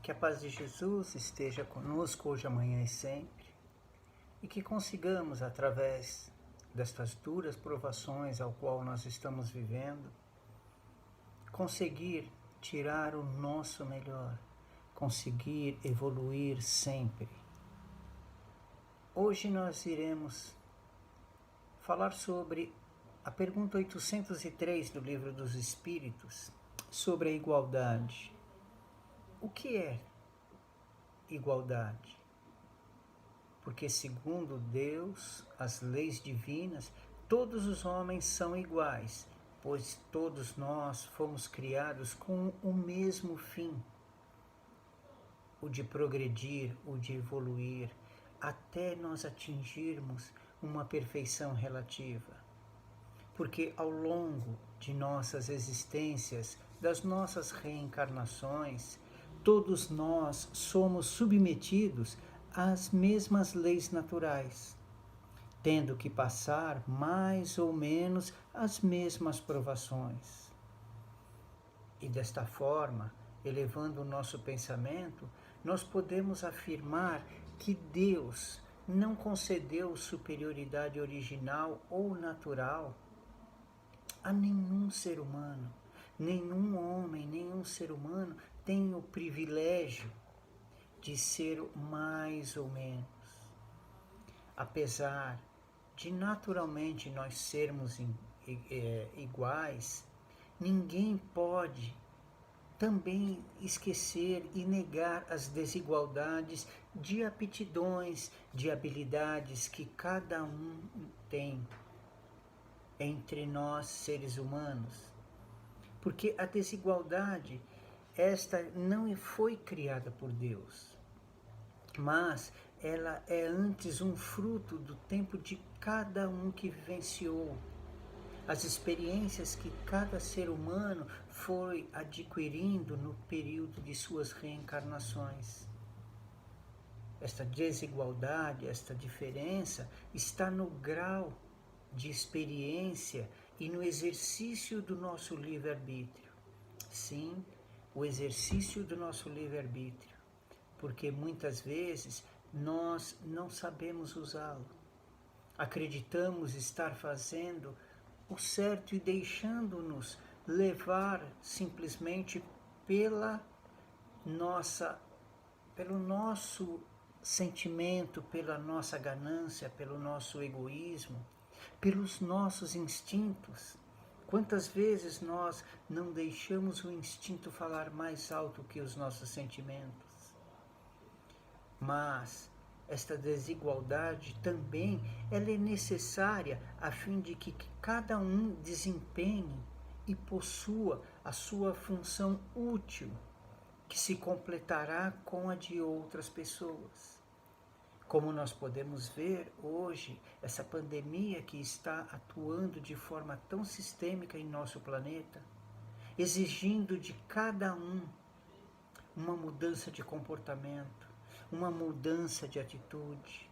Que a paz de Jesus esteja conosco hoje, amanhã e sempre, e que consigamos, através destas duras provações ao qual nós estamos vivendo, conseguir tirar o nosso melhor, conseguir evoluir sempre. Hoje nós iremos falar sobre a pergunta 803 do Livro dos Espíritos, sobre a igualdade. O que é igualdade? Porque, segundo Deus, as leis divinas, todos os homens são iguais, pois todos nós fomos criados com o mesmo fim, o de progredir, o de evoluir, até nós atingirmos uma perfeição relativa. Porque ao longo de nossas existências, das nossas reencarnações, todos nós somos submetidos às mesmas leis naturais, tendo que passar mais ou menos as mesmas provações. E desta forma, elevando o nosso pensamento, nós podemos afirmar que Deus não concedeu superioridade original ou natural a nenhum ser humano. Nenhum homem, nenhum ser humano tem o privilégio de ser mais ou menos. Apesar de naturalmente nós sermos iguais, ninguém pode também esquecer e negar as desigualdades de aptidões, de habilidades que cada um tem entre nós, seres humanos. Porque a desigualdade, esta não foi criada por Deus, mas ela é antes um fruto do tempo de cada um que vivenciou, as experiências que cada ser humano foi adquirindo no período de suas reencarnações. Esta desigualdade, esta diferença está no grau de experiência e no exercício do nosso livre-arbítrio. Sim, o exercício do nosso livre-arbítrio, porque muitas vezes nós não sabemos usá-lo. Acreditamos estar fazendo o certo e deixando-nos levar simplesmente pelo nosso sentimento, pela nossa ganância, pelo nosso egoísmo, pelos nossos instintos. Quantas vezes nós não deixamos o instinto falar mais alto que os nossos sentimentos? Mas esta desigualdade também ela é necessária a fim de que cada um desempenhe e possua a sua função útil, que se completará com a de outras pessoas. Como nós podemos ver hoje, essa pandemia que está atuando de forma tão sistêmica em nosso planeta, exigindo de cada um uma mudança de comportamento, uma mudança de atitude,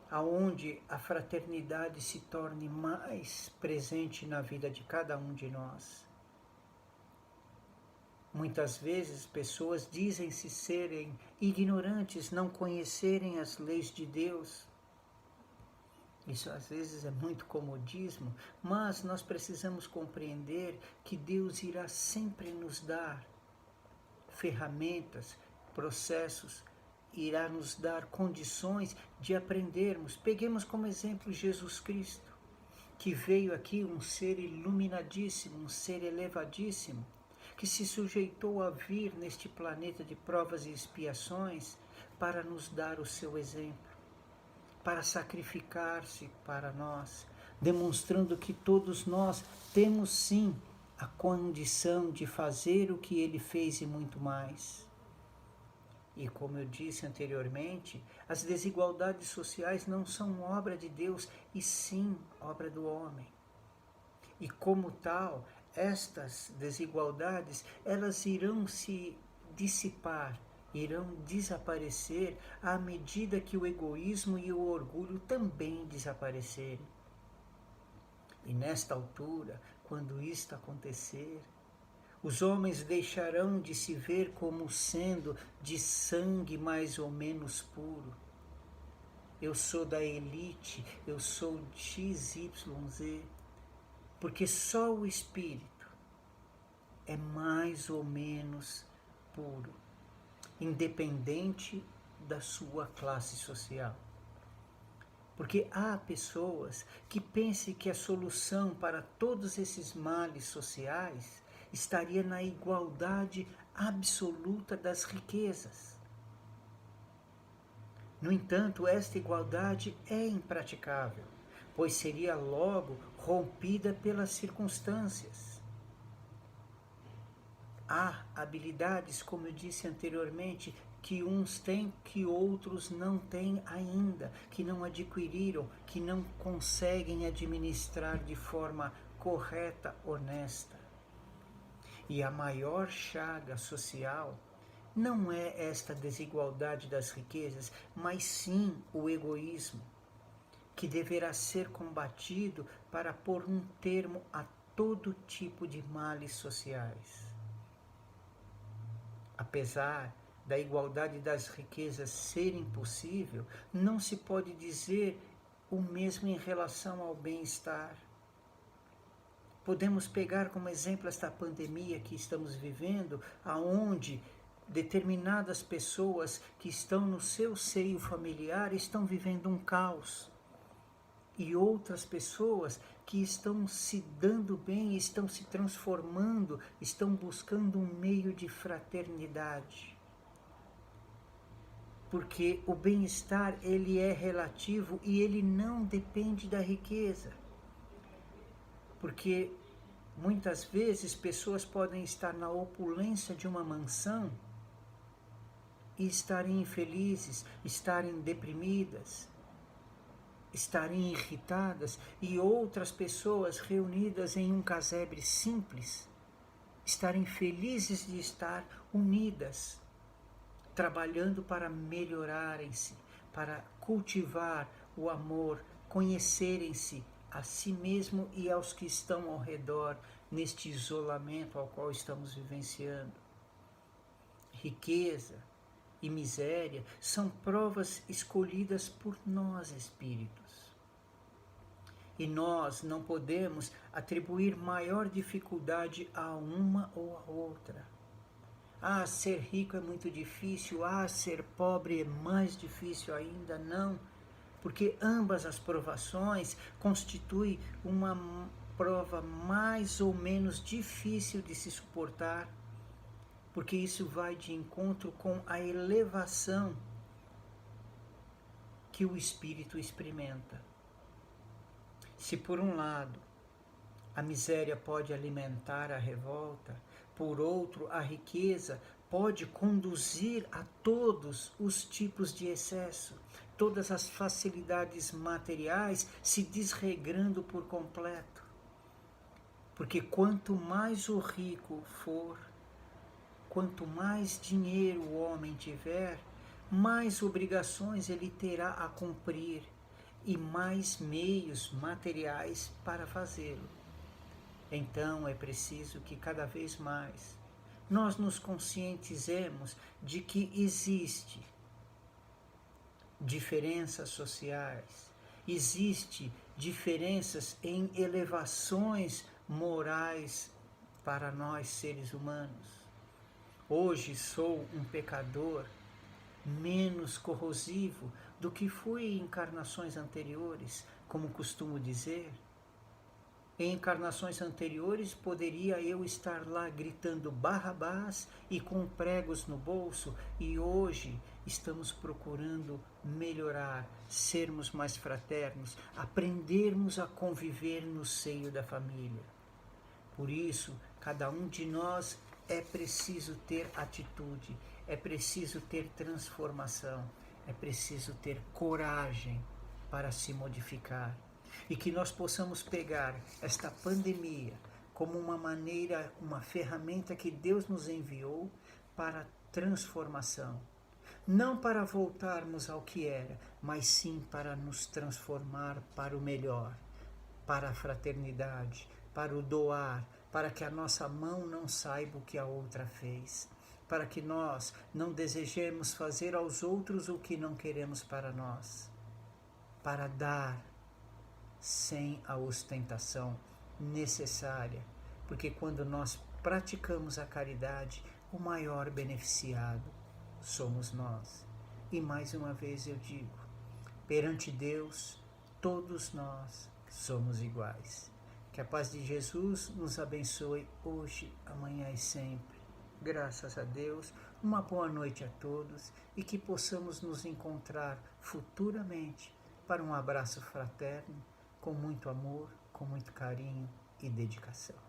aonde a fraternidade se torne mais presente na vida de cada um de nós. Muitas vezes pessoas dizem-se serem ignorantes, não conhecerem as leis de Deus. Isso às vezes é muito comodismo, mas nós precisamos compreender que Deus irá sempre nos dar ferramentas, processos, irá nos dar condições de aprendermos. Peguemos como exemplo Jesus Cristo, que veio aqui um ser iluminadíssimo, um ser elevadíssimo, que se sujeitou a vir neste planeta de provas e expiações para nos dar o seu exemplo, para sacrificar-se para nós, demonstrando que todos nós temos sim a condição de fazer o que ele fez e muito mais. E como eu disse anteriormente, as desigualdades sociais não são obra de Deus, e sim obra do homem. E como tal, estas desigualdades, elas irão se dissipar, irão desaparecer à medida que o egoísmo e o orgulho também desaparecerem. E nesta altura, quando isto acontecer, Os homens deixarão de se ver como sendo de sangue mais ou menos puro. Eu sou da elite, eu sou XYZ, porque só o espírito é mais ou menos puro, independente da sua classe social. Porque há pessoas que pensam que a solução para todos esses males sociais estaria na igualdade absoluta das riquezas. No entanto, esta igualdade é impraticável, pois seria logo rompida pelas circunstâncias. Há habilidades, como eu disse anteriormente, que uns têm que outros não têm ainda, que não adquiriram, que não conseguem administrar de forma correta, honesta. E a maior chaga social não é esta desigualdade das riquezas, mas sim o egoísmo, que deverá ser combatido para pôr um termo a todo tipo de males sociais. Apesar da igualdade das riquezas ser impossível, não se pode dizer o mesmo em relação ao bem-estar. Podemos pegar como exemplo esta pandemia que estamos vivendo, aonde determinadas pessoas que estão no seu seio familiar estão vivendo um caos. E outras pessoas que estão se dando bem, estão se transformando, estão buscando um meio de fraternidade. Porque o bem-estar, ele é relativo e ele não depende da riqueza. Porque muitas vezes pessoas podem estar na opulência de uma mansão e estarem infelizes, estarem deprimidas, estarem irritadas, e outras pessoas reunidas em um casebre simples estarem felizes de estar unidas, trabalhando para melhorarem-se, para cultivar o amor, conhecerem-se a si mesmo e aos que estão ao redor neste isolamento ao qual estamos vivenciando. Riqueza e miséria são provas escolhidas por nós, espíritos. E nós não podemos atribuir maior dificuldade a uma ou a outra. Ser rico é muito difícil, ser pobre é mais difícil ainda. Não, porque ambas as provações constituem uma prova mais ou menos difícil de se suportar, porque isso vai de encontro com a elevação que o espírito experimenta. Se por um lado a miséria pode alimentar a revolta, por outro a riqueza pode conduzir a todos os tipos de excesso, todas as facilidades materiais se desregrando por completo. Porque quanto mais o rico for, quanto mais dinheiro o homem tiver, mais obrigações ele terá a cumprir e mais meios materiais para fazê-lo. Então é preciso que cada vez mais nós nos conscientizemos de que existe diferenças sociais, existe diferenças em elevações morais para nós seres humanos. Hoje sou um pecador menos corrosivo do que fui em encarnações anteriores, como costumo dizer. Em encarnações anteriores poderia eu estar lá gritando Barrabás e com pregos no bolso, e hoje estamos procurando melhorar, sermos mais fraternos, aprendermos a conviver no seio da família. Por isso, cada um de nós é preciso ter atitude, é preciso ter transformação, é preciso ter coragem para se modificar. E que nós possamos pegar esta pandemia como uma maneira, uma ferramenta que Deus nos enviou para transformação. Não para voltarmos ao que era, mas sim para nos transformar para o melhor, para a fraternidade, para o doar, para que a nossa mão não saiba o que a outra fez, para que nós não desejemos fazer aos outros o que não queremos para nós, para dar sem a ostentação necessária, porque quando nós praticamos a caridade, o maior beneficiado somos nós. E mais uma vez eu digo, perante Deus, todos nós somos iguais. Que a paz de Jesus nos abençoe hoje, amanhã e sempre. Graças a Deus, uma boa noite a todos e que possamos nos encontrar futuramente para um abraço fraterno, com muito amor, com muito carinho e dedicação.